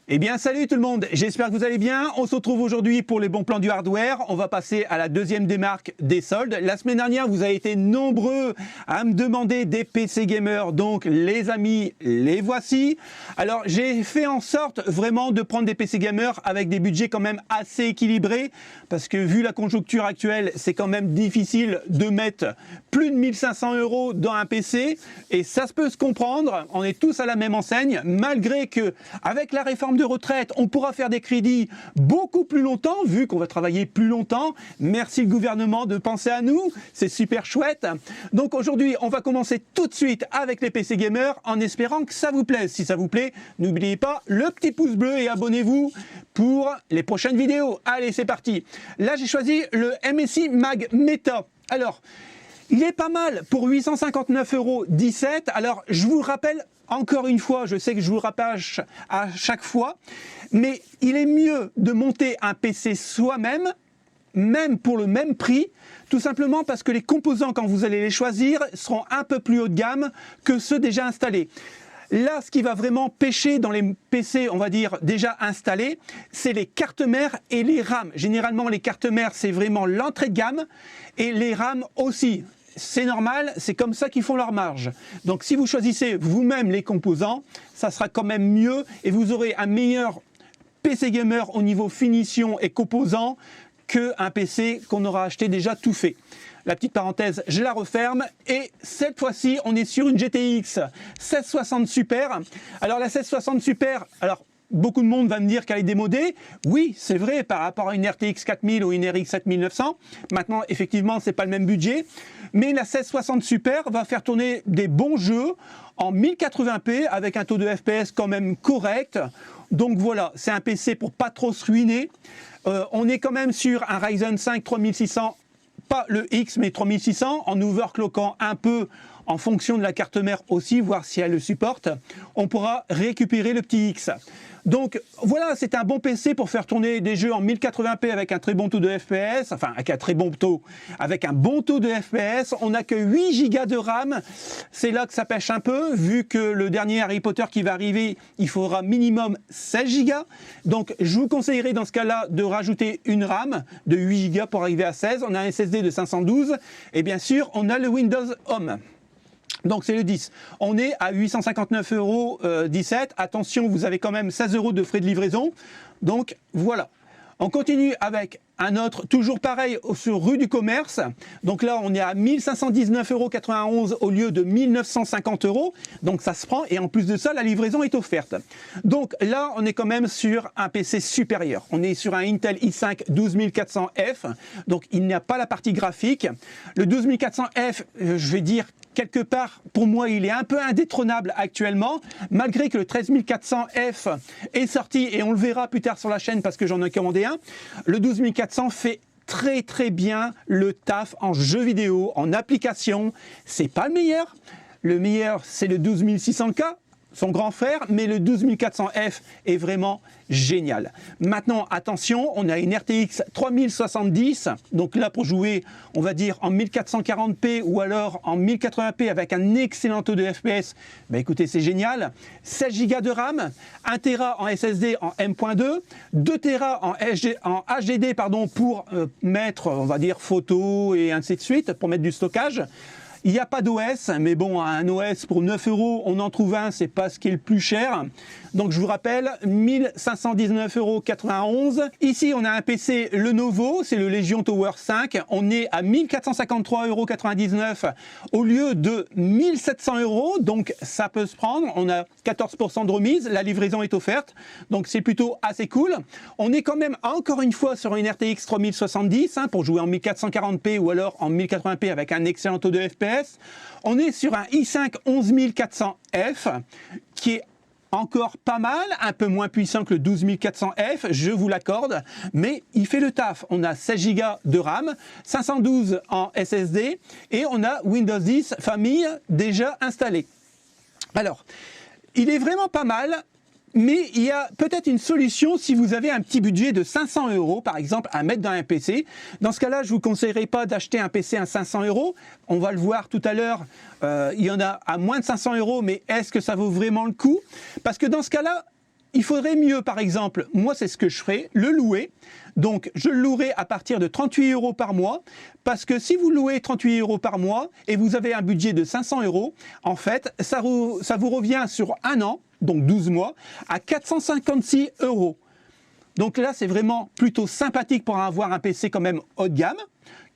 Eh bien salut tout le monde, j'espère que vous allez bien. On se retrouve aujourd'hui pour les bons plans du hardware. On va passer à la deuxième démarque des soldes. La semaine dernière, vous avez été nombreux à me demander des PC gamers, donc les amis, les voici. Alors j'ai fait en sorte vraiment de prendre des PC gamers avec des budgets quand même assez équilibrés, parce que vu la conjoncture actuelle, c'est quand même difficile de mettre plus de 1500 € dans un PC, et ça se peut se comprendre. On est tous à la même enseigne, malgré que avec la réforme de retraite, on pourra faire des crédits beaucoup plus longtemps, vu qu'on va travailler plus longtemps. Merci le gouvernement de penser à nous, c'est super chouette. Donc aujourd'hui, on va commencer tout de suite avec les PC gamers, en espérant que ça vous plaise. Si ça vous plaît, n'oubliez pas le petit pouce bleu et abonnez-vous pour les prochaines vidéos. Allez, c'est parti. Là, j'ai choisi le MSI Mag Meta. Alors, il est pas mal pour 859,17 €. Alors, je vous rappelle encore une fois, je sais que je vous le rappelle à chaque fois, mais il est mieux de monter un PC soi-même, même pour le même prix, tout simplement parce que les composants, quand vous allez les choisir, seront un peu plus haut de gamme que ceux déjà installés. Là, ce qui va vraiment pêcher dans les PC, on va dire, déjà installés, c'est les cartes mères et les RAM. Généralement, les cartes mères, c'est vraiment l'entrée de gamme, et les RAM aussi. C'est normal, c'est comme ça qu'ils font leur marge. Donc si vous choisissez vous-même les composants, ça sera quand même mieux, et vous aurez un meilleur PC gamer au niveau finition et composants qu'un PC qu'on aura acheté déjà tout fait. La petite parenthèse, je la referme, et cette fois-ci, on est sur une GTX 1660 Super. Alors la 1660 Super, alors beaucoup de monde va me dire qu'elle est démodée. Oui, c'est vrai, par rapport à une RTX 4000 ou une RX 7900. Maintenant, effectivement, c'est pas le même budget. Mais la 1660 Super va faire tourner des bons jeux en 1080p avec un taux de FPS quand même correct. Donc voilà, c'est un PC pour pas trop se ruiner. On est quand même sur un Ryzen 5 3600, pas le X, mais 3600, en overclockant un peu en fonction de la carte mère aussi, voir si elle le supporte. On pourra récupérer le petit X. Donc voilà, c'est un bon PC pour faire tourner des jeux en 1080p avec un très bon taux de FPS, enfin avec un très bon taux, avec un bon taux de FPS. On n'a que 8 Go de RAM, c'est là que ça pêche un peu, vu que le dernier Harry Potter qui va arriver, il faudra minimum 16 Go. Donc je vous conseillerais dans ce cas-là de rajouter une RAM de 8 Go pour arriver à 16. On a un SSD de 512, et bien sûr on a le Windows Home. Donc c'est le 10. On est à 859,17 €. Attention, vous avez quand même 16 € de frais de livraison. Donc voilà. On continue avec un autre, toujours pareil, sur rue du Commerce. Donc là, on est à 1519,91 € au lieu de 1950 €. Donc ça se prend, et en plus de ça, la livraison est offerte. Donc là, on est quand même sur un PC supérieur. On est sur un Intel i5 12400F. Donc il n'y a pas la partie graphique. Le 12400F, je vais dire quelque part, pour moi, il est un peu indétrônable actuellement, malgré que le 13400F est sorti, et on le verra plus tard sur la chaîne parce que j'en ai commandé un. Le 12400 fait très bien le taf en jeu vidéo, en application. C'est pas le meilleur. Le meilleur, c'est le 12600K, son grand frère, mais le 12400F est vraiment génial. Maintenant, attention, on a une RTX 3070, donc là pour jouer, on va dire en 1440p ou alors en 1080p avec un excellent taux de FPS, bah écoutez, c'est génial. 16 Go de RAM, 1 Tera en SSD en M.2, 2 Tera en HDD pardon, pour mettre, on va dire, photos et ainsi de suite, pour mettre du stockage. Il n'y a pas d'OS, mais bon, un OS pour 9 €, on en trouve un, c'est pas ce qui est le plus cher. Donc je vous rappelle, 1519,91 €. Ici, on a un PC Lenovo, c'est le Legion Tower 5. On est à 1453,99 € au lieu de 1700 €. Donc ça peut se prendre. On a 14% de remise. La livraison est offerte. Donc c'est plutôt assez cool. On est quand même encore une fois sur une RTX 3070 pour jouer en 1440p ou alors en 1080p avec un excellent taux de FPS. On est sur un i5 11400F qui est encore pas mal, un peu moins puissant que le 12400F, je vous l'accorde, mais il fait le taf. On a 16 Go de RAM, 512 en SSD, et on a Windows 10 famille déjà installé. Alors, il est vraiment pas mal. Mais il y a peut-être une solution si vous avez un petit budget de 500 € par exemple à mettre dans un PC. Dans ce cas-là, je ne vous conseillerais pas d'acheter un PC à 500 €. On va le voir tout à l'heure, il y en a à moins de 500 €, mais est-ce que ça vaut vraiment le coup? Parce que dans ce cas-là, il faudrait mieux, par exemple, moi c'est ce que je ferais, le louer. Donc je le louerai à partir de 38 € par mois, parce que si vous louez 38 € par mois et vous avez un budget de 500 €, en fait, ça vous revient sur un an, donc 12 mois, à 456 €. Donc là, c'est vraiment plutôt sympathique pour avoir un PC quand même haut de gamme,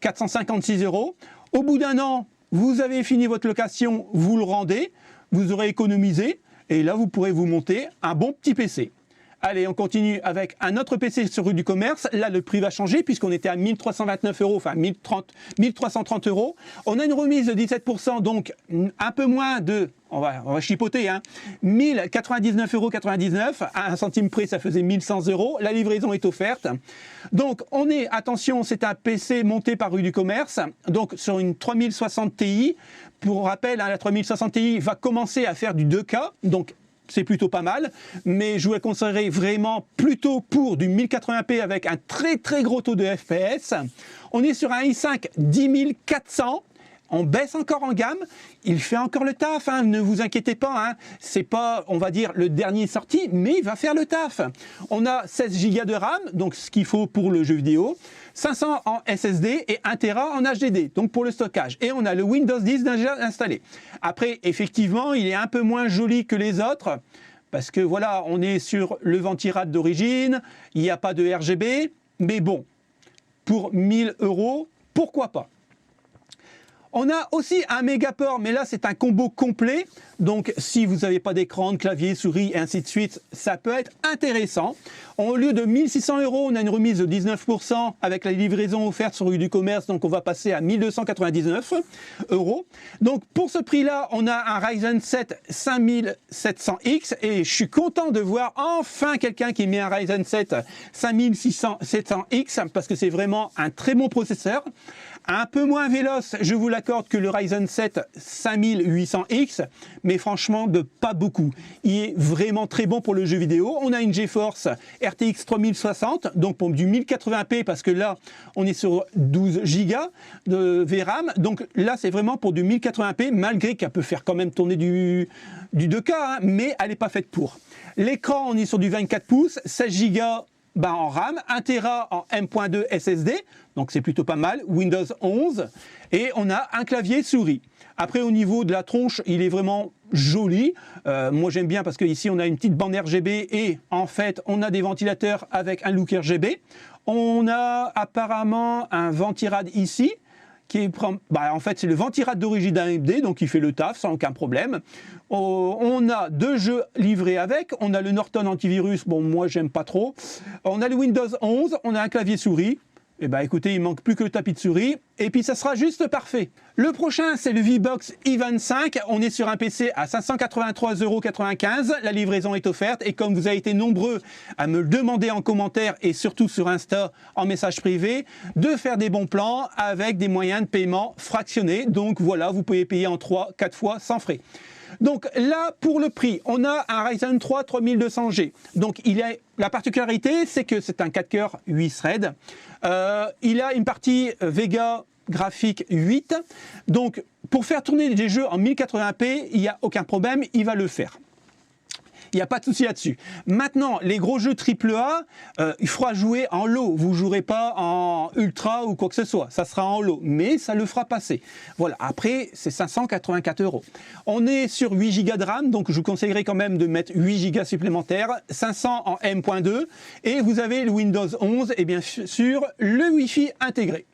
456 €. Au bout d'un an, vous avez fini votre location, vous le rendez, vous aurez économisé, et là, vous pourrez vous monter un bon petit PC. Allez, on continue avec un autre PC sur rue du Commerce. Là, le prix va changer puisqu'on était à 1329 €, enfin 1330 €. On a une remise de 17%, donc un peu moins de, on va chipoter, 1099,99 €. À 1 centime près, ça faisait 1100 €. La livraison est offerte. Donc, on est, attention, c'est un PC monté par rue du Commerce, donc sur une 3060 Ti. Pour rappel, la 3060 Ti va commencer à faire du 2K, donc c'est plutôt pas mal, mais je vous la conseillerais vraiment plutôt pour du 1080p avec un très très gros taux de FPS. On est sur un i5 10400. On baisse encore en gamme, il fait encore le taf, ne vous inquiétez pas, c'est pas, on va dire, le dernier sorti, mais il va faire le taf. On a 16 Go de RAM, donc ce qu'il faut pour le jeu vidéo, 500 en SSD et 1 Tera en HDD, donc pour le stockage. Et on a le Windows 10 déjà installé. Après, effectivement, il est un peu moins joli que les autres, parce que voilà, on est sur le ventirad d'origine, il n'y a pas de RGB, mais bon, pour 1000 €, pourquoi pas? On a aussi un Megaport, mais là c'est un combo complet, donc si vous n'avez pas d'écran, de clavier, souris et ainsi de suite, ça peut être intéressant. Au lieu de 1600 €, on a une remise de 19% avec la livraison offerte sur rue du Commerce, donc on va passer à 1299 €. Donc pour ce prix-là, on a un Ryzen 7 5700X et je suis content de voir enfin quelqu'un qui met un Ryzen 7 5700X parce que c'est vraiment un très bon processeur. Un peu moins véloce, je vous l'accorde, que le Ryzen 7 5800X, mais franchement de pas beaucoup. Il est vraiment très bon pour le jeu vidéo. On a une GeForce RTX 3060, donc pour du 1080p, parce que là, on est sur 12 Go de VRAM. Donc là, c'est vraiment pour du 1080p, malgré qu'elle peut faire quand même tourner du 2K, mais elle n'est pas faite pour. L'écran, on est sur du 24 pouces, 16 Go en RAM, 1 Tera en M.2 SSD, donc c'est plutôt pas mal, Windows 11, et on a un clavier souris. Après, au niveau de la tronche, il est vraiment joli. Moi, j'aime bien parce qu'ici, on a une petite bande RGB et en fait, on a des ventilateurs avec un look RGB. On a apparemment un ventirad ici, qui est, en fait, c'est le ventirad d'origine AMD, donc il fait le taf sans aucun problème. On a 2 jeux livrés avec. On a le Norton antivirus, bon, moi, j'aime pas trop. On a le Windows 11, on a un clavier souris. Eh bien, écoutez, il manque plus que le tapis de souris, et puis ça sera juste parfait. Le prochain, c'est le VBox i25. On est sur un PC à 583,95 €. La livraison est offerte, et comme vous avez été nombreux à me le demander en commentaire, et surtout sur Insta, en message privé, de faire des bons plans avec des moyens de paiement fractionnés. Donc voilà, vous pouvez payer en 3-4 fois sans frais. Donc là, pour le prix, on a un Ryzen 3 3200G. Donc la particularité, c'est que c'est un 4 coeurs 8 threads. Il a une partie Vega graphique 8. Donc pour faire tourner des jeux en 1080p, il n'y a aucun problème, il va le faire. Il n'y a pas de souci là-dessus. Maintenant, les gros jeux AAA, il faudra jouer en low. Vous ne jouerez pas en ultra ou quoi que ce soit. Ça sera en low, mais ça le fera passer. Voilà. Après, c'est 584 €. On est sur 8 Go de RAM, donc je vous conseillerais quand même de mettre 8 Go supplémentaires, 500 en M.2, et vous avez le Windows 11 et bien sûr le Wi-Fi intégré.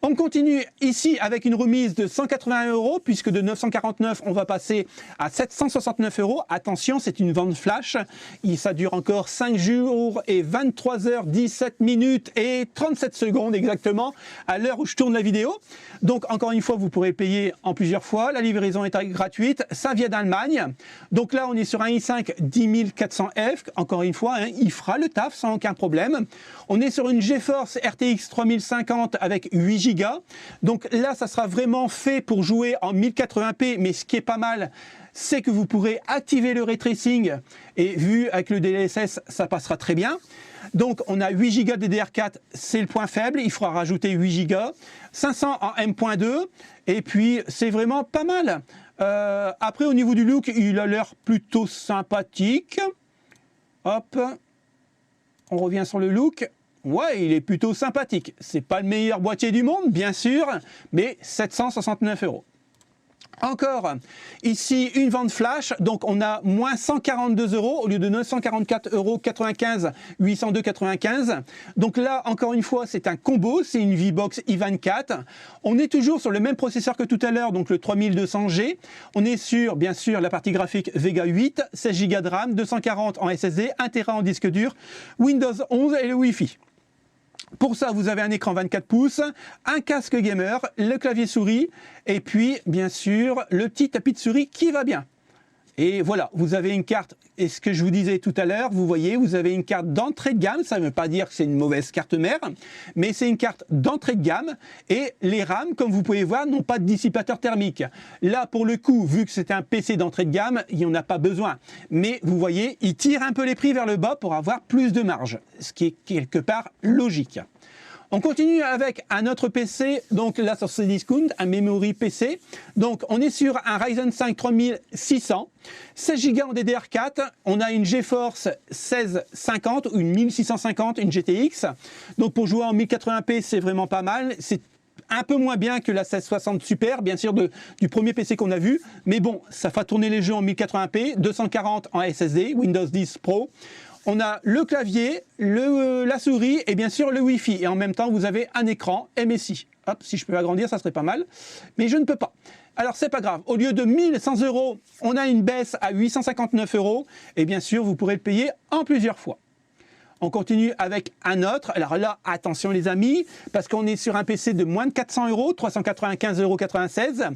On continue ici avec une remise de 180 €, puisque de 949, on va passer à 769 €. Attention, c'est une vente flash. Ça dure encore 5 jours et 23 h 17 minutes et 37 secondes exactement à l'heure où je tourne la vidéo. Donc, encore une fois, vous pourrez payer en plusieurs fois. La livraison est gratuite. Ça vient d'Allemagne. Donc là, on est sur un i5 10400F. Encore une fois, il fera le taf sans aucun problème. On est sur une GeForce RTX 3050 avec 8 Go. Donc là, ça sera vraiment fait pour jouer en 1080p, mais ce qui est pas mal, c'est que vous pourrez activer le ray tracing, et vu avec le DLSS, ça passera très bien. Donc on a 8 Go DDR4, c'est le point faible, il faudra rajouter 8 Go, 500 en M.2, et puis c'est vraiment pas mal. Après, au niveau du look, il a l'air plutôt sympathique. Hop, on revient sur le look. Ouais, il est plutôt sympathique. C'est pas le meilleur boîtier du monde, bien sûr, mais 769 €. Encore, ici, une vente flash, donc on a moins 142 € au lieu de 944,95 €, 802,95 €. Donc là, encore une fois, c'est un combo, c'est une VBox i24. On est toujours sur le même processeur que tout à l'heure, donc le 3200G. On est sur, bien sûr, la partie graphique Vega 8, 16 Go de RAM, 240 en SSD, 1 TB en disque dur, Windows 11 et le Wi-Fi. Pour ça, vous avez un écran 24 pouces, un casque gamer, le clavier souris et puis, bien sûr, le petit tapis de souris qui va bien. Et voilà, vous avez une carte, et ce que je vous disais tout à l'heure, vous voyez, vous avez une carte d'entrée de gamme, ça ne veut pas dire que c'est une mauvaise carte mère, mais c'est une carte d'entrée de gamme, et les RAM, comme vous pouvez voir, n'ont pas de dissipateur thermique. Là, pour le coup, vu que c'est un PC d'entrée de gamme, il n'y en a pas besoin. Mais vous voyez, il tire un peu les prix vers le bas pour avoir plus de marge, ce qui est quelque part logique. On continue avec un autre PC, donc là sur Cdiscount, un memory PC. Donc on est sur un Ryzen 5 3600, 16 Go en DDR4, on a une GeForce 1650 ou une 1650, une GTX. Donc pour jouer en 1080p, c'est vraiment pas mal. C'est un peu moins bien que la 1660 Super, bien sûr, du premier PC qu'on a vu. Mais bon, ça fait tourner les jeux en 1080p, 240 en SSD, Windows 10 Pro. On a le clavier, la souris et bien sûr le Wi-Fi. Et en même temps, vous avez un écran MSI. Hop, si je peux agrandir, ça serait pas mal. Mais je ne peux pas. Alors, c'est pas grave. Au lieu de 1100 €, on a une baisse à 859 €. Et bien sûr, vous pourrez le payer en plusieurs fois. On continue avec un autre. Alors là, attention les amis, parce qu'on est sur un PC de moins de 400 €, 395,96 €.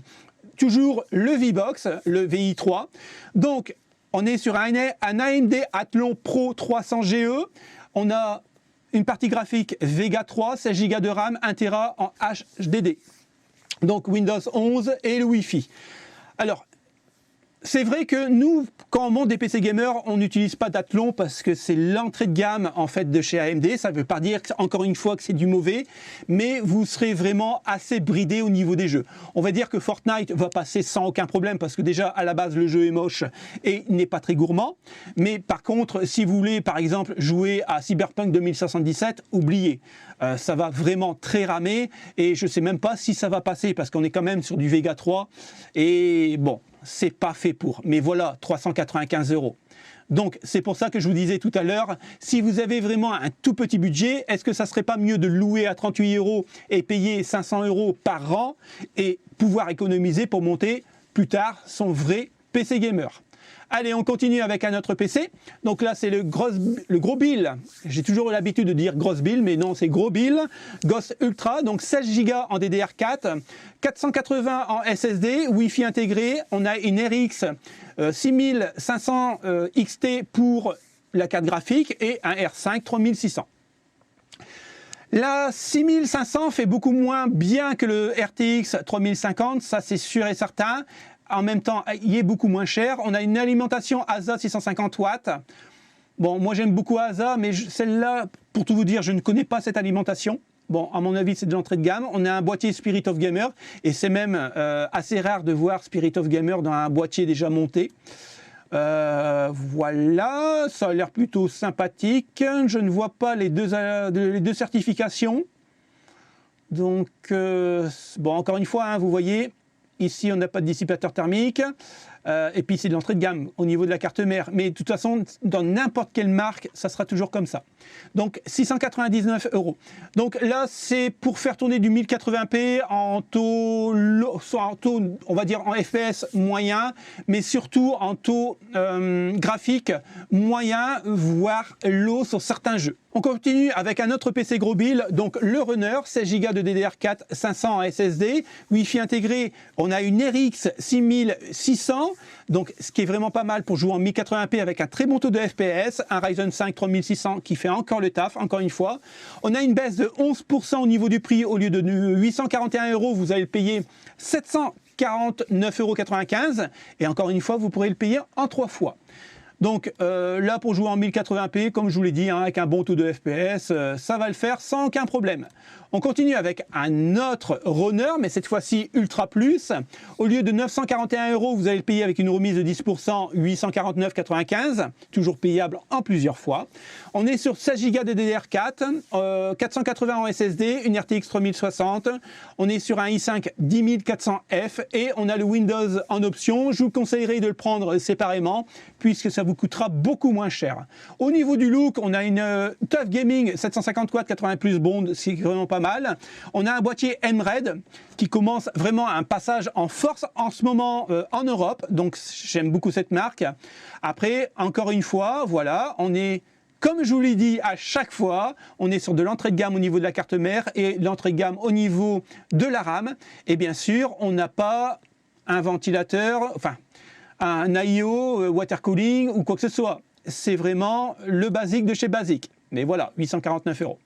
Toujours le VBox, le VI3. Donc, on est sur un AMD Athlon Pro 300 GE. On a une partie graphique Vega 3, 16 Go de RAM, 1 TB en HDD. Donc Windows 11 et le Wi-Fi. Alors, c'est vrai que nous, quand on monte des PC gamers, on n'utilise pas d'Athlon parce que c'est l'entrée de gamme en fait de chez AMD. Ça ne veut pas dire encore une fois que c'est du mauvais, mais vous serez vraiment assez bridé au niveau des jeux. On va dire que Fortnite va passer sans aucun problème parce que déjà à la base le jeu est moche et n'est pas très gourmand. Mais par contre, si vous voulez par exemple jouer à Cyberpunk 2077, oubliez. Ça va vraiment très ramer et je ne sais même pas si ça va passer parce qu'on est quand même sur du Vega 3 et bon, c'est pas fait pour. Mais voilà, 395 €. Donc c'est pour ça que je vous disais tout à l'heure, si vous avez vraiment un tout petit budget, est-ce que ça serait pas mieux de louer à 38 € et payer 500 € par an et pouvoir économiser pour monter plus tard son vrai PC gamer? Allez, on continue avec un autre PC. Donc là, c'est le gros bill. J'ai toujours eu l'habitude de dire grosse bill, mais non, c'est gros bill. Ghost Ultra, donc 16 Go en DDR4, 480 en SSD, Wi-Fi intégré. On a une RX 6500 XT pour la carte graphique et un R5 3600. La 6500 fait beaucoup moins bien que le RTX 3050, ça c'est sûr et certain. En même temps, il est beaucoup moins cher. On a une alimentation ASA 650 watts. Bon, moi j'aime beaucoup ASA, mais celle-là, pour tout vous dire, je ne connais pas cette alimentation. Bon, à mon avis, c'est de l'entrée de gamme. On a un boîtier Spirit of Gamer, et c'est même assez rare de voir Spirit of Gamer dans un boîtier déjà monté. Voilà, ça a l'air plutôt sympathique. Je ne vois pas les deux certifications. Donc, bon, encore une fois, hein, vous voyez... Ici, on n'a pas de dissipateur thermique. Et puis, c'est de l'entrée de gamme au niveau de la carte mère. Mais de toute façon, dans n'importe quelle marque, ça sera toujours comme ça. Donc, 699 €. Donc là, c'est pour faire tourner du 1080p en taux, on va dire en FPS moyen, mais surtout en taux graphique moyen, voire low sur certains jeux. On continue avec un autre PC gros bill, donc le Runner, 16 Go de DDR4, 500 en SSD, Wi-Fi intégré, on a une RX 6600, donc ce qui est vraiment pas mal pour jouer en 1080p avec un très bon taux de FPS, un Ryzen 5 3600 qui fait encore le taf, encore une fois. On a une baisse de 11% au niveau du prix, au lieu de 841 €, vous allez le payer 749,95 €, et encore une fois, vous pourrez le payer en 3 fois. Donc là, pour jouer en 1080p, comme je vous l'ai dit, hein, avec un bon taux de FPS, ça va le faire sans aucun problème. On continue avec un autre runner, mais cette fois-ci Ultra Plus. Au lieu de 941 €, vous allez le payer avec une remise de 10%, 849,95 €, toujours payable en plusieurs fois. On est sur 16 Go de DDR4, 480 en SSD, une RTX 3060. On est sur un i5 10400F et on a le Windows en option. Je vous conseillerais de le prendre séparément puisque ça vous coûtera beaucoup moins cher. Au niveau du look, on a une TUF Gaming 750 watts 80 plus Bond, c'est vraiment pas mal. On a un boîtier M-Red qui commence vraiment un passage en force en ce moment en Europe, donc j'aime beaucoup cette marque. Après, encore une fois, voilà, on est, comme je vous l'ai dit à chaque fois, on est sur de l'entrée de gamme au niveau de la carte mère et l'entrée de gamme au niveau de la RAM. Et bien sûr, on n'a pas un ventilateur, enfin un IO, water cooling ou quoi que ce soit. C'est vraiment le basique de chez Basique. Mais voilà, 849 €.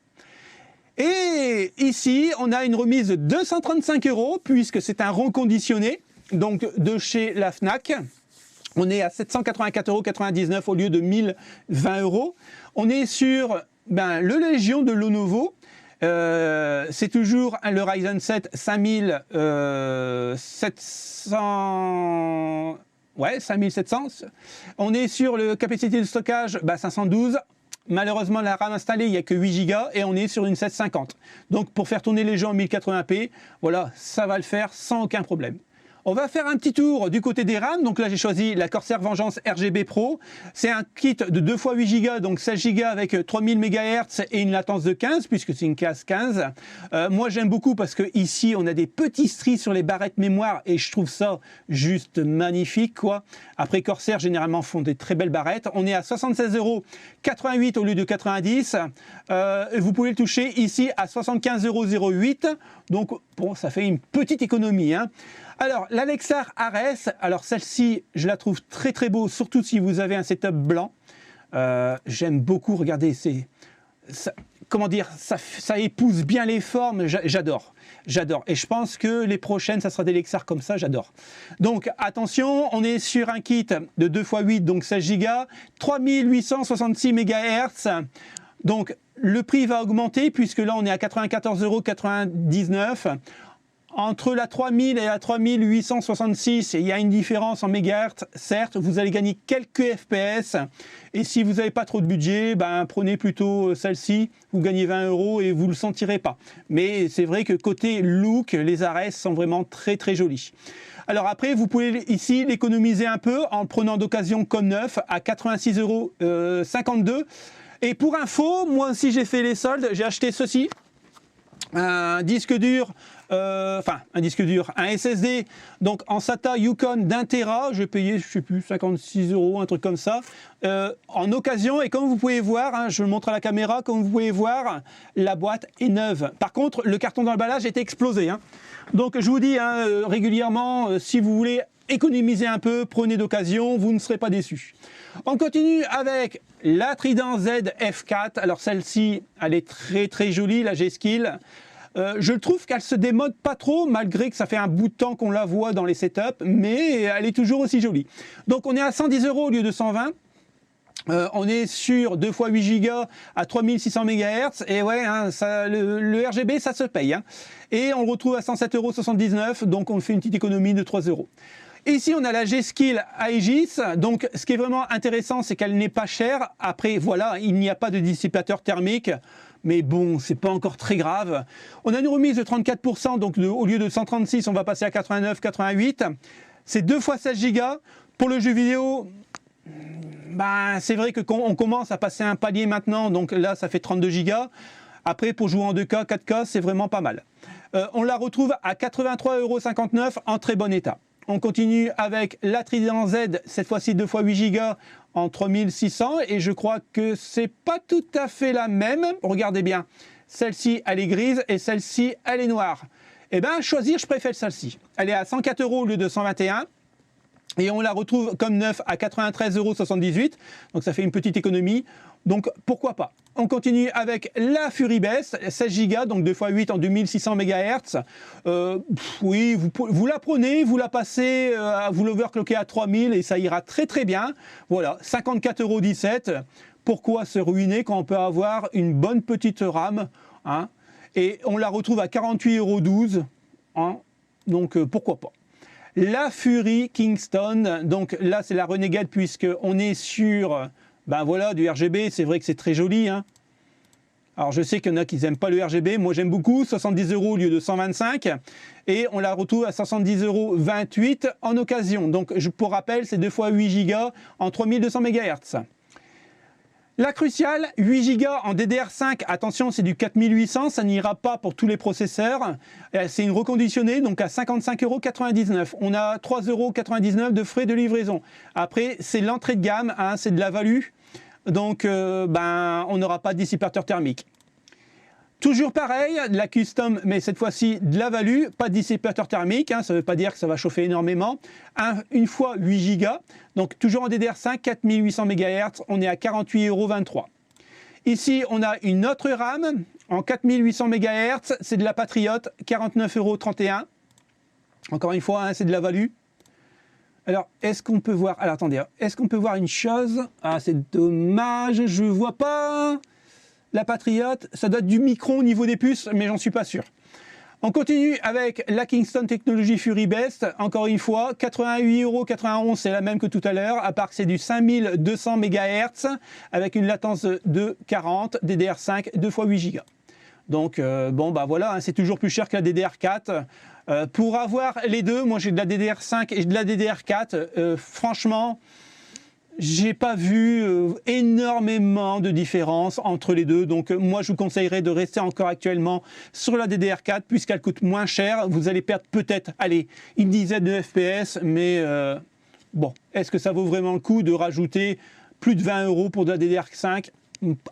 Et ici, on a une remise de 235 € puisque c'est un reconditionné, donc de chez la Fnac. On est à 784,99 € au lieu de 1020 €. On est sur le Légion de Lenovo. C'est toujours le Ryzen 7 5700. Ouais, 5700. On est sur le capacité de stockage 512. Malheureusement, la RAM installée, il n'y a que 8 Go et on est sur une 750. Donc, pour faire tourner les jeux en 1080p, voilà, ça va le faire sans aucun problème. On va faire un petit tour du côté des RAM. Donc là, j'ai choisi la Corsair Vengeance RGB Pro. C'est un kit de 2 x 8 Go, donc 16 Go avec 3000 MHz et une latence de 15, puisque c'est une case 15. Moi, j'aime beaucoup parce que ici, on a des petits stries sur les barrettes mémoire et je trouve ça juste magnifique, quoi. Après, Corsair, généralement, font des très belles barrettes. On est à 76,88 € au lieu de 90. Vous pouvez le toucher ici à 75,08 €. Donc, bon, ça fait une petite économie, hein. Alors, l'Alexar Ares, alors celle-ci, je la trouve très très beau, surtout si vous avez un setup blanc. J'aime beaucoup, regardez, comment dire, ça épouse bien les formes, j'adore. J'adore. Et je pense que les prochaines, ça sera des Lexar comme ça, j'adore. Donc, attention, on est sur un kit de 2 x 8, donc 16 Go, 3866 MHz. Donc, le prix va augmenter puisque là, on est à 94,99 €. Entre la 3000 et la 3866, il y a une différence en mégahertz, certes, vous allez gagner quelques FPS. Et si vous n'avez pas trop de budget, prenez plutôt celle-ci, vous gagnez 20 € et vous ne le sentirez pas. Mais c'est vrai que côté look, les Ares sont vraiment très très jolis. Alors après, vous pouvez ici l'économiser un peu en prenant d'occasion comme neuf à 86,52 €. Et pour info, moi aussi j'ai fait les soldes, j'ai acheté ceci. Un disque dur, un SSD, donc en SATA Yukon d'1 Tera, j'ai payé, je sais plus, 56 €, un truc comme ça, en occasion, et comme vous pouvez voir, hein, je le montre à la caméra, comme vous pouvez voir, la boîte est neuve. Par contre, le carton d'emballage était explosé, hein. Donc je vous dis régulièrement, si vous voulez économiser un peu, prenez d'occasion, vous ne serez pas déçus. On continue avec la Trident Z F4. Alors celle-ci, elle est très très jolie, la G-Skill. Je trouve qu'elle se démode pas trop, malgré que ça fait un bout de temps qu'on la voit dans les setups, mais elle est toujours aussi jolie. Donc on est à 110 € au lieu de 120. On est sur 2 x 8 Go à 3600 MHz et ouais, hein, le RGB ça se paye, hein. Et on le retrouve à 107,79 €, donc on fait une petite économie de 3 €. Ici, on a la G-Skill Aegis. Donc, ce qui est vraiment intéressant, c'est qu'elle n'est pas chère. Après, voilà, il n'y a pas de dissipateur thermique. Mais bon, c'est pas encore très grave. On a une remise de 34%. Donc, au lieu de 136, on va passer à 89, 88. C'est 2 x 16 Go. Pour le jeu vidéo, c'est vrai qu'on commence à passer un palier maintenant. Donc là, ça fait 32 Go. Après, pour jouer en 2K, 4K, c'est vraiment pas mal. On la retrouve à 83,59 € en très bon état. On continue avec la Trident Z, cette fois-ci 2 x 8 Go en 3600 et je crois que c'est pas tout à fait la même. Regardez bien, celle-ci elle est grise et celle-ci elle est noire. Eh bien, choisir, je préfère celle-ci. Elle est à 104 € au lieu de 121 et on la retrouve comme neuf à 93,78 €, donc ça fait une petite économie. Donc pourquoi pas. On continue avec la Fury Best, 16 Go, donc 2x8 en 2600 MHz. Oui, vous la prenez, vous la passez, vous l'overclockez à 3000 et ça ira très très bien. Voilà, 54,17 €. Pourquoi se ruiner quand on peut avoir une bonne petite RAM, hein, et on la retrouve à 48,12 €, hein, donc pourquoi pas. La Fury Kingston, donc là c'est la Renegade puisqu'on est sur... Ben voilà, du RGB, c'est vrai que c'est très joli, hein. Alors je sais qu'il y en a qui n'aiment pas le RGB, moi j'aime beaucoup, 70 € au lieu de 125, et on la retrouve à 70,28 € en occasion. Donc pour rappel, c'est 2x8 Go en 3200 MHz. La Crucial, 8 Go en DDR5, attention c'est du 4800, ça n'ira pas pour tous les processeurs. C'est une reconditionnée, donc à 55,99 €. On a 3,99 € de frais de livraison. Après, c'est l'entrée de gamme, hein, c'est de la value, donc on n'aura pas de dissipateur thermique. Toujours pareil, la custom, mais cette fois-ci de la value, pas de dissipateur thermique, hein, ça ne veut pas dire que ça va chauffer énormément. Une fois 8 Go, donc toujours en DDR5, 4800 MHz, on est à 48,23 €. Ici, on a une autre RAM en 4800 MHz, c'est de la Patriot, 49,31 €. Encore une fois, hein, c'est de la value. Alors, est-ce qu'on peut voir... Alors, attendez, est-ce qu'on peut voir une chose? Ah, c'est dommage, je ne vois pas... La Patriot, ça doit être du micron au niveau des puces, mais j'en suis pas sûr. On continue avec la Kingston Technology Fury Best. Encore une fois, 88,91 €, c'est la même que tout à l'heure, à part que c'est du 5200 MHz avec une latence de 40, DDR5, 2x8 Go. Donc, bon, bah voilà, hein, c'est toujours plus cher que la DDR4. Pour avoir les deux, moi j'ai de la DDR5 et de la DDR4, franchement... J'ai pas vu énormément de différence entre les deux, donc moi je vous conseillerais de rester encore actuellement sur la DDR4 puisqu'elle coûte moins cher. Vous allez perdre peut-être, allez, une dizaine de FPS, mais bon, est-ce que ça vaut vraiment le coup de rajouter plus de 20 € pour de la DDR5?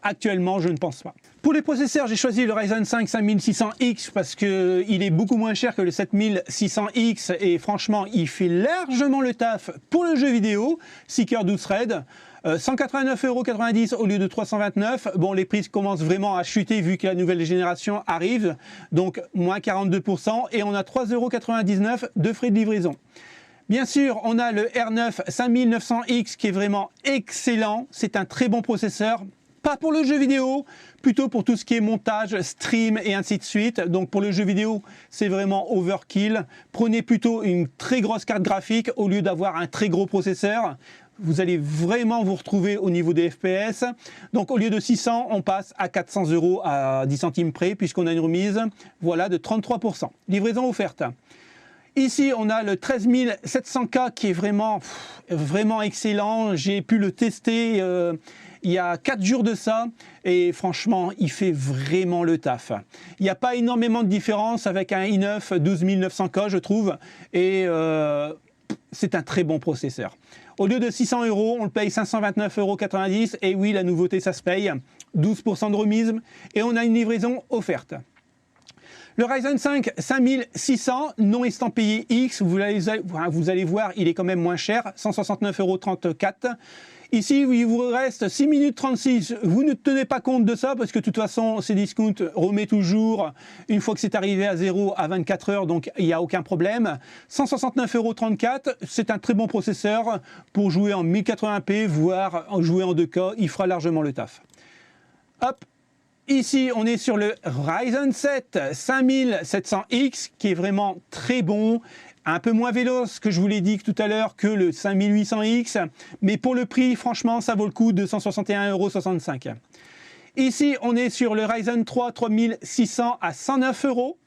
Actuellement, je ne pense pas. Pour les processeurs, j'ai choisi le Ryzen 5 5600X parce qu'il est beaucoup moins cher que le 7600X et franchement, il fait largement le taf pour le jeu vidéo. 6 cœurs 12 threads. 189,90 € au lieu de 329 €. Bon, les prix commencent vraiment à chuter vu que la nouvelle génération arrive. Donc, moins 42% et on a 3,99 € de frais de livraison. Bien sûr, on a le R9 5900X qui est vraiment excellent. C'est un très bon processeur. Pas pour le jeu vidéo, plutôt pour tout ce qui est montage, stream et ainsi de suite. Donc pour le jeu vidéo, c'est vraiment overkill. Prenez plutôt une très grosse carte graphique au lieu d'avoir un très gros processeur. Vous allez vraiment vous retrouver au niveau des FPS. Donc au lieu de 600, on passe à 400 € à 10 centimes près puisqu'on a une remise, voilà, de 33%. Livraison offerte. Ici, on a le 13700K qui est vraiment excellent. J'ai pu le tester il y a 4 jours de ça et franchement, il fait vraiment le taf. Il n'y a pas énormément de différence avec un i9 12900K, je trouve, et c'est un très bon processeur. Au lieu de 600 €, on le paye 529,90 € et oui, la nouveauté, ça se paye. 12% de remise et on a une livraison offerte. Le Ryzen 5 5600 non estampillé X, vous allez voir, il est quand même moins cher, 169,34 €. Ici, il vous reste 6 minutes 36. Vous ne tenez pas compte de ça parce que de toute façon, Cdiscount remet toujours une fois que c'est arrivé à 0 à 24 heures, donc il n'y a aucun problème. 169,34 €, c'est un très bon processeur pour jouer en 1080p, voire jouer en 2K, il fera largement le taf. Hop. Ici, on est sur le Ryzen 7 5700X qui est vraiment très bon. Un peu moins véloce que je vous l'ai dit tout à l'heure que le 5800X, mais pour le prix, franchement, ça vaut le coup, 261,65 €. Ici, on est sur le Ryzen 3 3600 à 109 €.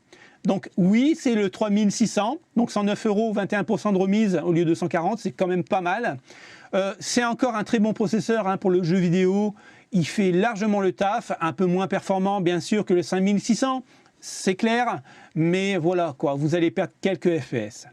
Donc oui, c'est le 3600, donc 109 €, 21% de remise au lieu de 140, c'est quand même pas mal. C'est encore un très bon processeur hein, pour le jeu vidéo. Il fait largement le taf, un peu moins performant bien sûr que le 5600, c'est clair, mais voilà quoi, vous allez perdre quelques FPS.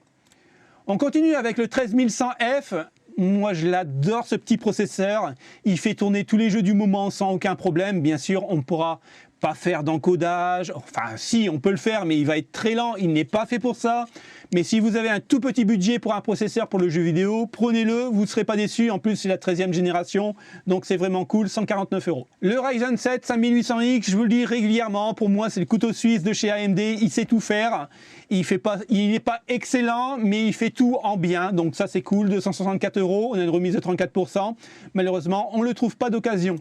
On continue avec le 13100F. Moi, je l'adore ce petit processeur. Il fait tourner tous les jeux du moment sans aucun problème. Bien sûr, on pourra pas faire d'encodage. Enfin, si, on peut le faire, mais il va être très lent. Il n'est pas fait pour ça. Mais si vous avez un tout petit budget pour un processeur pour le jeu vidéo, prenez-le, vous ne serez pas déçus. En plus, c'est la 13e génération, donc c'est vraiment cool, 149 €. Le Ryzen 7 5800X, je vous le dis régulièrement, pour moi, c'est le couteau suisse de chez AMD. Il sait tout faire. Il n'est pas excellent, mais il fait tout en bien. Donc ça, c'est cool, 264 €. On a une remise de 34%. Malheureusement, on ne le trouve pas d'occasion.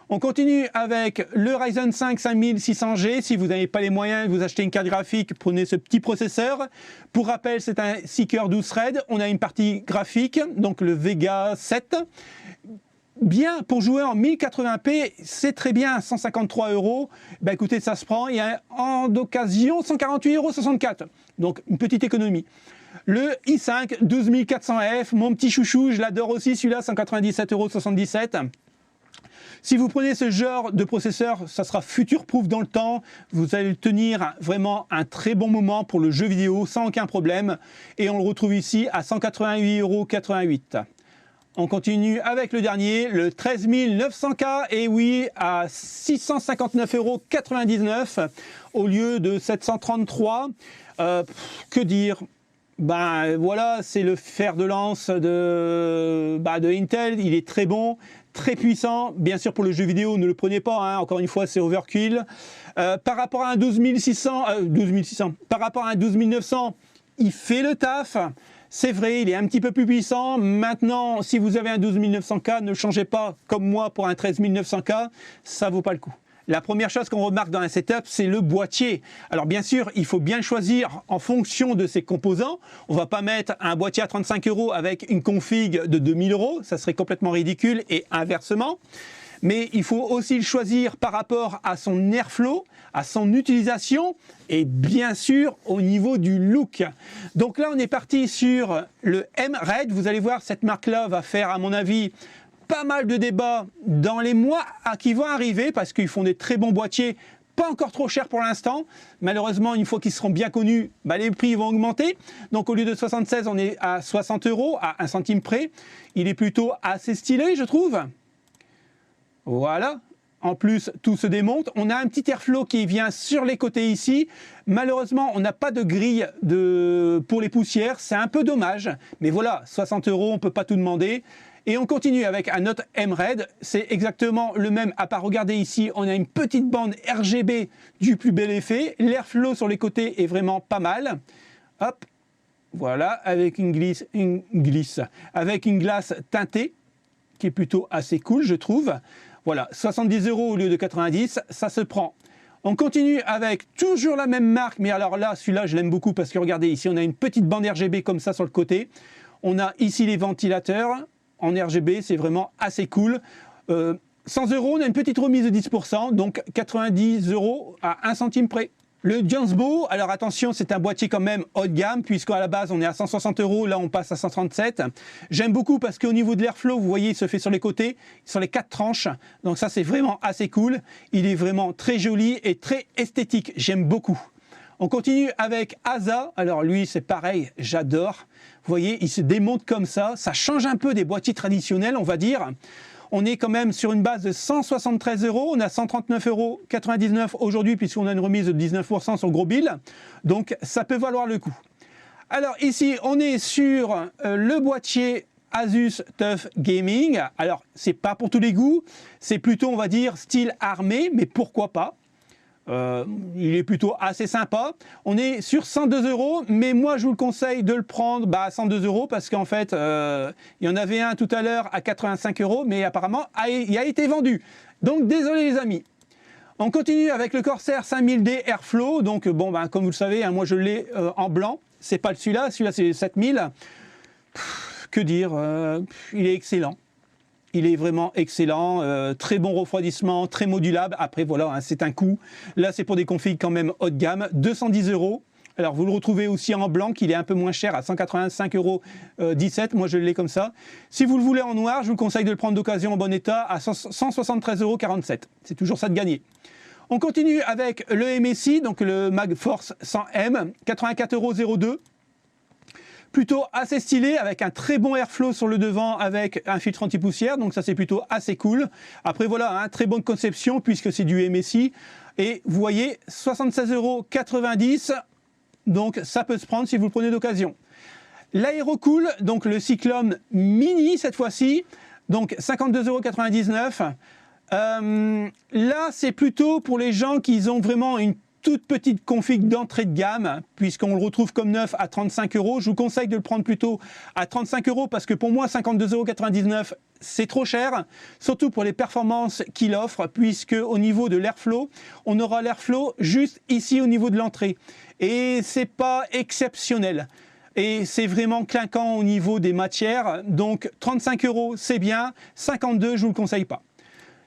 On continue avec le Ryzen 5 5600G. Si vous n'avez pas les moyens de vous acheter une carte graphique, prenez ce petit processeur. Pour rappel, c'est un Seeker 12 threads. On a une partie graphique, donc le Vega 7. Bien, pour jouer en 1080p, c'est très bien, 153 €. Ben écoutez, ça se prend. Il y a en d'occasion 148,64 €. Donc une petite économie. Le i5 12400F, mon petit chouchou, je l'adore aussi, celui-là, 197,77 €. Si vous prenez ce genre de processeur, ça sera future-proof dans le temps. Vous allez tenir vraiment un très bon moment pour le jeu vidéo sans aucun problème. Et on le retrouve ici à 188,88 €. On continue avec le dernier, le 13900K, et oui, à 659,99 € au lieu de 733. Que dire? Ben voilà, c'est le fer de lance de Intel. Il est très bon, très puissant. Bien sûr, pour le jeu vidéo, ne le prenez pas, hein. Encore une fois, c'est overkill. Par rapport à un 12600, par rapport à un 12900, il fait le taf. C'est vrai, il est un petit peu plus puissant. Maintenant, si vous avez un 12900K, ne le changez pas comme moi pour un 13900K, ça vaut pas le coup. La première chose qu'on remarque dans un setup, c'est le boîtier. Alors bien sûr, il faut bien choisir en fonction de ses composants. On ne va pas mettre un boîtier à 35 € avec une config de 2000 €, ça serait complètement ridicule, et inversement. Mais il faut aussi le choisir par rapport à son airflow, à son utilisation et bien sûr au niveau du look. Donc là, on est parti sur le M-Red. Vous allez voir, cette marque-là va faire, à mon avis, pas mal de débats dans les mois qui vont arriver parce qu'ils font des très bons boîtiers, pas encore trop chers pour l'instant. Malheureusement, une fois qu'ils seront bien connus, les prix vont augmenter. Donc au lieu de 76, on est à 60 € à 1 centime près. Il est plutôt assez stylé, je trouve. Voilà. En plus, tout se démonte. On a un petit airflow qui vient sur les côtés ici. Malheureusement, on n'a pas de grille pour les poussières. C'est un peu dommage. Mais voilà, 60 €, on ne peut pas tout demander. Et on continue avec un autre M-Red. C'est exactement le même, à part regarder ici, on a une petite bande RGB du plus bel effet. L'airflow sur les côtés est vraiment pas mal. Hop, voilà, avec une glace teintée, qui est plutôt assez cool, je trouve. Voilà, 70 € au lieu de 90, ça se prend. On continue avec toujours la même marque, mais alors là, celui-là, je l'aime beaucoup parce que regardez, ici, on a une petite bande RGB comme ça sur le côté. On a ici les ventilateurs en RGB, c'est vraiment assez cool. 100 €, on a une petite remise de 10%, donc 90 € à 1 centime près. Le Jonsbo, alors attention, c'est un boîtier quand même haut de gamme, puisqu'à la base on est à 160 €, là on passe à 137. J'aime beaucoup parce qu'au niveau de l'airflow, vous voyez, il se fait sur les côtés, sur les 4 tranches. Donc ça c'est vraiment assez cool. Il est vraiment très joli et très esthétique, j'aime beaucoup. On continue avec Asa. Alors lui, c'est pareil, j'adore. Vous voyez, il se démonte comme ça. Ça change un peu des boîtiers traditionnels, on va dire. On est quand même sur une base de 173 €. On a 139,99 € aujourd'hui puisqu'on a une remise de 19% sur le gros bill. Donc ça peut valoir le coup. Alors ici, on est sur le boîtier Asus TUF Gaming. Alors, c'est pas pour tous les goûts. C'est plutôt, on va dire, style armé, mais pourquoi pas. Il est plutôt assez sympa. On est sur 102 €, mais moi je vous le conseille de le prendre à 102 € parce qu'en fait, il y en avait un tout à l'heure à 85 €, mais apparemment il a été vendu. Donc désolé les amis. On continue avec le Corsair 5000D Airflow. Donc bon, comme vous le savez, moi je l'ai en blanc. C'est pas celui-là, celui-là c'est 7000. Que dire, il est excellent. Il est vraiment excellent, très bon refroidissement, très modulable. Après, voilà, c'est un coût. Là, c'est pour des configs quand même haut de gamme, 210 €. Alors, vous le retrouvez aussi en blanc, qu'il est un peu moins cher, à 185,17 €. Moi, je l'ai comme ça. Si vous le voulez en noir, je vous conseille de le prendre d'occasion en bon état à 173,47 €. C'est toujours ça de gagner. On continue avec le MSI, donc le MagForce 100M, 84,02 €. plutôt assez stylé avec un très bon airflow sur le devant avec un filtre anti-poussière, donc ça c'est plutôt assez cool. Après voilà, hein, très bonne conception puisque c'est du MSI et vous voyez 76,90 €, donc ça peut se prendre si vous le prenez d'occasion. L'Aerocool, donc le Cyclone Mini cette fois-ci, donc 52,99 €. Là c'est plutôt pour les gens qui ont vraiment une toute petite config d'entrée de gamme, puisqu'on le retrouve comme neuf à 35 €. Je vous conseille de le prendre plutôt à 35 € parce que pour moi 52,99 € c'est trop cher, surtout pour les performances qu'il offre, puisque au niveau de l'airflow, on aura l'airflow juste ici au niveau de l'entrée. Et c'est pas exceptionnel. Et c'est vraiment clinquant au niveau des matières. Donc 35 € c'est bien, 52 € je vous le conseille pas.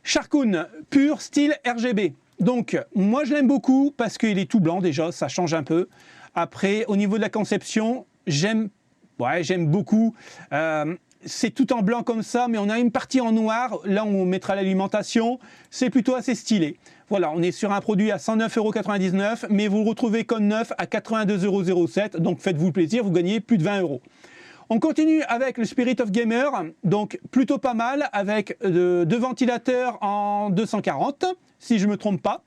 Sharkoon pur style RGB. Donc, moi je l'aime beaucoup parce qu'il est tout blanc déjà, ça change un peu. Après, au niveau de la conception, j'aime beaucoup. C'est tout en blanc comme ça, mais on a une partie en noir, là où on mettra l'alimentation. C'est plutôt assez stylé. Voilà, on est sur un produit à 109,99 €, mais vous le retrouvez comme neuf à 82,07 €. Donc faites-vous plaisir, vous gagnez plus de 20 €. On continue avec le Spirit of Gamer, donc plutôt pas mal, avec deux ventilateurs en 240, si je ne me trompe pas.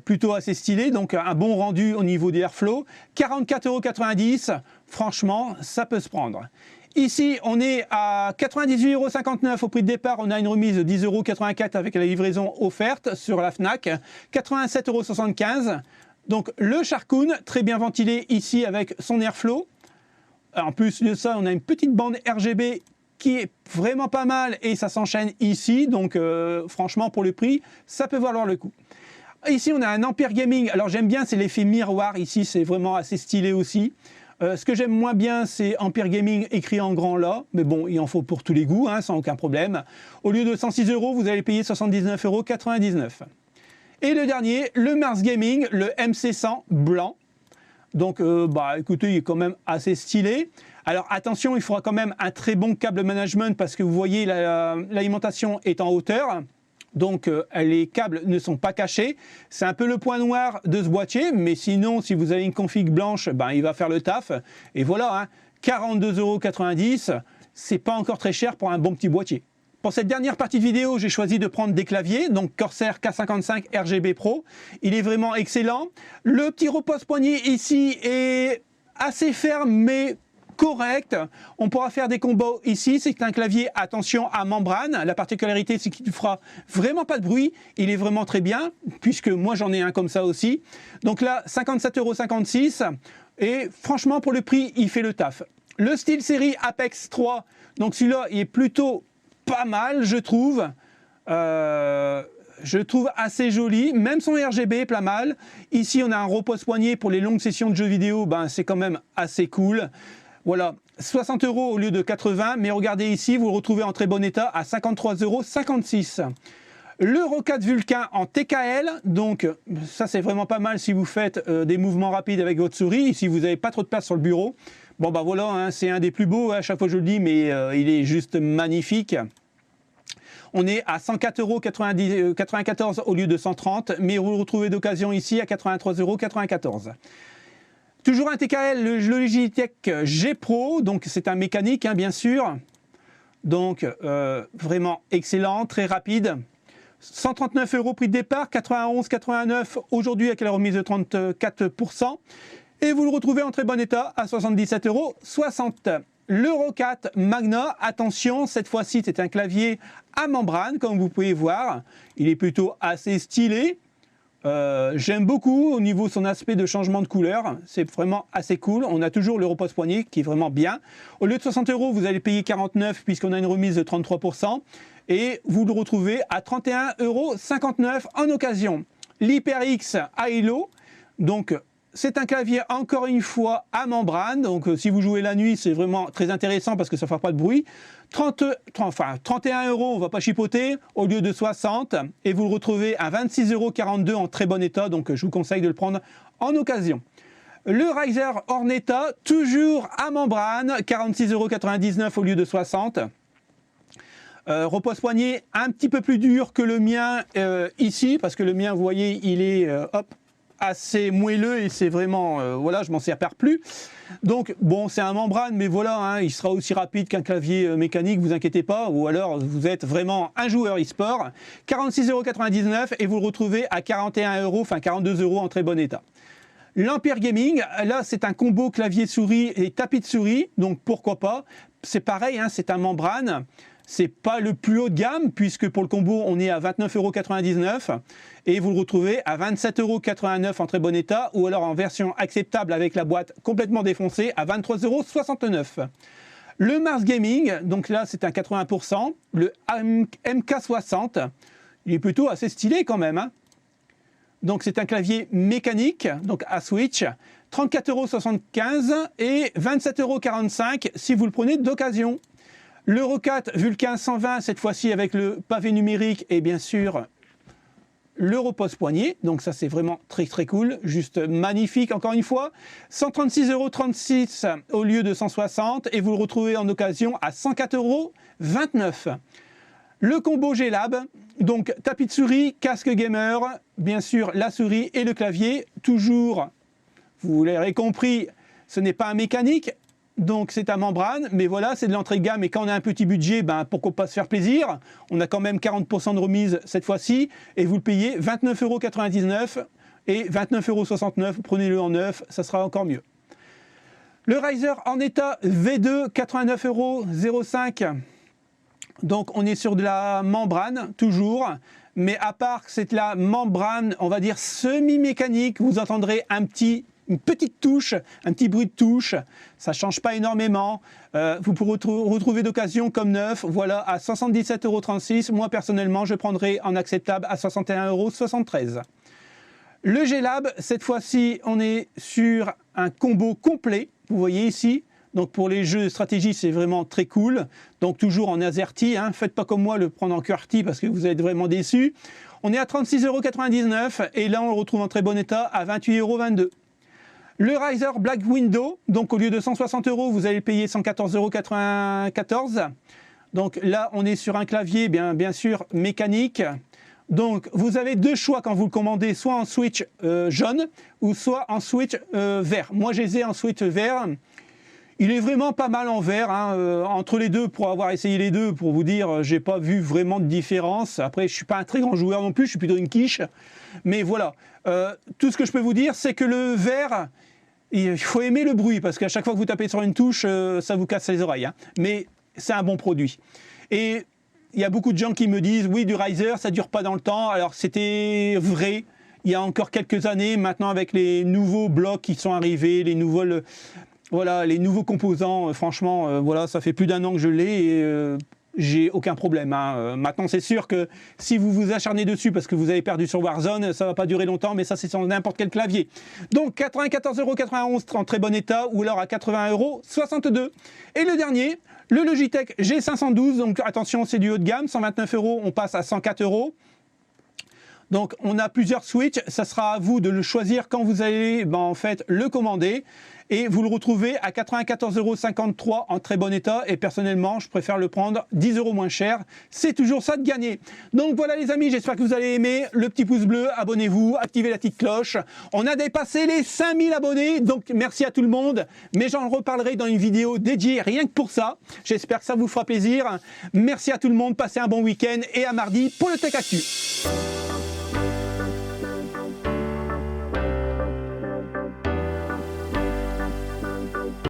Plutôt assez stylé, donc un bon rendu au niveau des airflow. 44,90 €, franchement, ça peut se prendre. Ici, on est à 98,59 € au prix de départ. On a une remise de 10,84 € avec la livraison offerte sur la Fnac. 87,75 €. Donc le Sharkoon, très bien ventilé ici avec son airflow. En plus de ça, on a une petite bande RGB qui est vraiment pas mal et ça s'enchaîne ici. Donc franchement, pour le prix, ça peut valoir le coup. Ici, on a un Ampere Gaming. Alors j'aime bien, c'est l'effet miroir. Ici, c'est vraiment assez stylé aussi. Ce que j'aime moins bien, c'est Ampere Gaming écrit en grand là. Mais bon, il en faut pour tous les goûts, hein, sans aucun problème. Au lieu de 106 €, vous allez payer 79,99 €. Et le dernier, le Mars Gaming, le MC100 blanc. Donc, écoutez, il est quand même assez stylé. Alors, attention, il faudra quand même un très bon câble management parce que vous voyez, l'alimentation est en hauteur. Donc, les câbles ne sont pas cachés. C'est un peu le point noir de ce boîtier. Mais sinon, si vous avez une config blanche, il va faire le taf. Et voilà, hein, 42,90 €. C'est pas encore très cher pour un bon petit boîtier. Pour cette dernière partie de vidéo, j'ai choisi de prendre des claviers, donc Corsair K55 RGB Pro. Il est vraiment excellent. Le petit repose-poignet ici est assez ferme, mais correct. On pourra faire des combos ici. C'est un clavier, attention, à membrane. La particularité, c'est qu'il ne fera vraiment pas de bruit. Il est vraiment très bien, puisque moi, j'en ai un comme ça aussi. Donc là, 57,56 €. Et franchement, pour le prix, il fait le taf. Le SteelSeries Apex 3, donc celui-là, il est plutôt pas mal, je trouve. Je trouve assez joli. Même son RGB est pas mal. Ici, on a un repose-poignet pour les longues sessions de jeux vidéo. C'est quand même assez cool. Voilà, 60 € au lieu de 80. Mais regardez ici, vous le retrouvez en très bon état à 53,56 €. Le Roccat Vulcain en TKL. Donc, ça, c'est vraiment pas mal si vous faites des mouvements rapides avec votre souris. Si vous n'avez pas trop de place sur le bureau. Bon, voilà, hein, c'est un des plus beaux. À chaque fois, je le dis, mais il est juste magnifique. On est à 104,94 € au lieu de 130 €, mais vous le retrouvez d'occasion ici à 83,94 €. Toujours un TKL, le Logitech G Pro, donc c'est un mécanique, hein, bien sûr. Donc vraiment excellent, très rapide. 139 € prix de départ, 91,89 € aujourd'hui avec la remise de 34%. Et vous le retrouvez en très bon état à 77,60 €. Le Roccat Magna, attention, cette fois-ci c'est un clavier à membrane, comme vous pouvez voir. Il est plutôt assez stylé. J'aime beaucoup au niveau de son aspect de changement de couleur. C'est vraiment assez cool. On a toujours le repose-poignet qui est vraiment bien. Au lieu de 60 €, vous allez payer 49 € puisqu'on a une remise de 33%. Et vous le retrouvez à 31,59 € en occasion. l'HyperX Hilo, donc c'est un clavier encore une fois à membrane, donc si vous jouez la nuit c'est vraiment très intéressant parce que ça ne fera pas de bruit. 31 €, on ne va pas chipoter, au lieu de 60, et vous le retrouvez à 26,42 € en très bon état, donc je vous conseille de le prendre en occasion. Le Riser Ornetta, toujours à membrane, 46,99 € au lieu de 60. Repose-poignet un petit peu plus dur que le mien ici, parce que le mien, vous voyez, il est assez moelleux et c'est vraiment, voilà, je m'en sers plus. Donc bon, c'est un membrane, mais voilà, hein, il sera aussi rapide qu'un clavier mécanique, vous inquiétez pas, ou alors vous êtes vraiment un joueur e-sport. 46,99 € et vous le retrouvez à 41 €, enfin 42 € en très bon état. L'Empire Gaming, là c'est un combo clavier-souris et tapis de souris, donc pourquoi pas. C'est pareil, hein, c'est un membrane. C'est pas le plus haut de gamme, puisque pour le combo, on est à 29,99 € et vous le retrouvez à 27,89 € en très bon état, ou alors en version acceptable avec la boîte complètement défoncée à 23,69 €. Le Mars Gaming, donc là c'est un 80%, le MK60, il est plutôt assez stylé quand même, hein. Donc c'est un clavier mécanique, donc à switch, 34,75 € et 27,45 € si vous le prenez d'occasion. L'Euro4 Vulcain 120, cette fois-ci avec le pavé numérique et bien sûr le repose-poignet. Donc ça c'est vraiment très très cool, juste magnifique encore une fois. 136,36 € au lieu de 160 € et vous le retrouvez en occasion à 104,29 €. Le combo G-Lab, donc tapis de souris, casque gamer, bien sûr la souris et le clavier. Toujours, vous l'aurez compris, ce n'est pas un mécanique. Donc c'est un membrane, mais voilà, c'est de l'entrée de gamme et quand on a un petit budget, ben, pourquoi pas se faire plaisir. On a quand même 40% de remise cette fois-ci et vous le payez 29,99 € et 29,69 €, prenez-le en neuf, ça sera encore mieux. Le Riser en état V2, 89,05 €. Donc on est sur de la membrane, toujours, mais à part que c'est de la membrane, on va dire semi-mécanique, vous entendrez une petite touche, un petit bruit de touche, ça ne change pas énormément. Vous pourrez retrouver d'occasion comme neuf, voilà, à 77,36 €. Moi, personnellement, je prendrai en acceptable à 61,73 €. Le G-Lab, cette fois-ci, on est sur un combo complet, vous voyez ici. Donc pour les jeux de stratégie, c'est vraiment très cool. Donc toujours en AZERTY, hein. Faites pas comme moi le prendre en QWERTY parce que vous êtes vraiment déçus. On est à 36,99 € et là on le retrouve en très bon état à 28,22 €. Le Riser Black Widow, donc au lieu de 160 €, vous allez le payer 114,94 €. Donc là, on est sur un clavier, bien sûr, mécanique. Donc vous avez deux choix quand vous le commandez, soit en switch jaune ou soit en switch vert. Moi, je les ai en switch vert. Il est vraiment pas mal en vert, hein, entre les deux, pour avoir essayé les deux, pour vous dire, j'ai pas vu vraiment de différence. Après, je suis pas un très grand joueur non plus, je suis plutôt une quiche. Mais voilà, tout ce que je peux vous dire, c'est que le vert, il faut aimer le bruit, parce qu'à chaque fois que vous tapez sur une touche, ça vous casse les oreilles, hein. Mais c'est un bon produit. Et il y a beaucoup de gens qui me disent, oui, du Riser, ça dure pas dans le temps. Alors c'était vrai il y a encore quelques années. Maintenant, avec les nouveaux blocs qui sont arrivés, les nouveaux composants, franchement, voilà, ça fait plus d'1 an que je l'ai et j'ai aucun problème, hein. Maintenant, c'est sûr que si vous vous acharnez dessus parce que vous avez perdu sur Warzone, ça va pas durer longtemps, mais ça, c'est sur n'importe quel clavier. Donc, 94,91 € en très bon état, ou alors à 81,62 €. Et le dernier, le Logitech G512, donc attention, c'est du haut de gamme, 129 €, on passe à 104 €. Donc on a plusieurs switches, ça sera à vous de le choisir quand vous allez en fait le commander et vous le retrouvez à 94,53 € en très bon état et personnellement je préfère le prendre 10 € moins cher, c'est toujours ça de gagner. Donc voilà les amis, j'espère que vous allez aimer, le petit pouce bleu, abonnez-vous, activez la petite cloche, on a dépassé les 5000 abonnés donc merci à tout le monde, mais j'en reparlerai dans une vidéo dédiée rien que pour ça, j'espère que ça vous fera plaisir, merci à tout le monde, passez un bon week-end et à mardi pour le Tech Actu.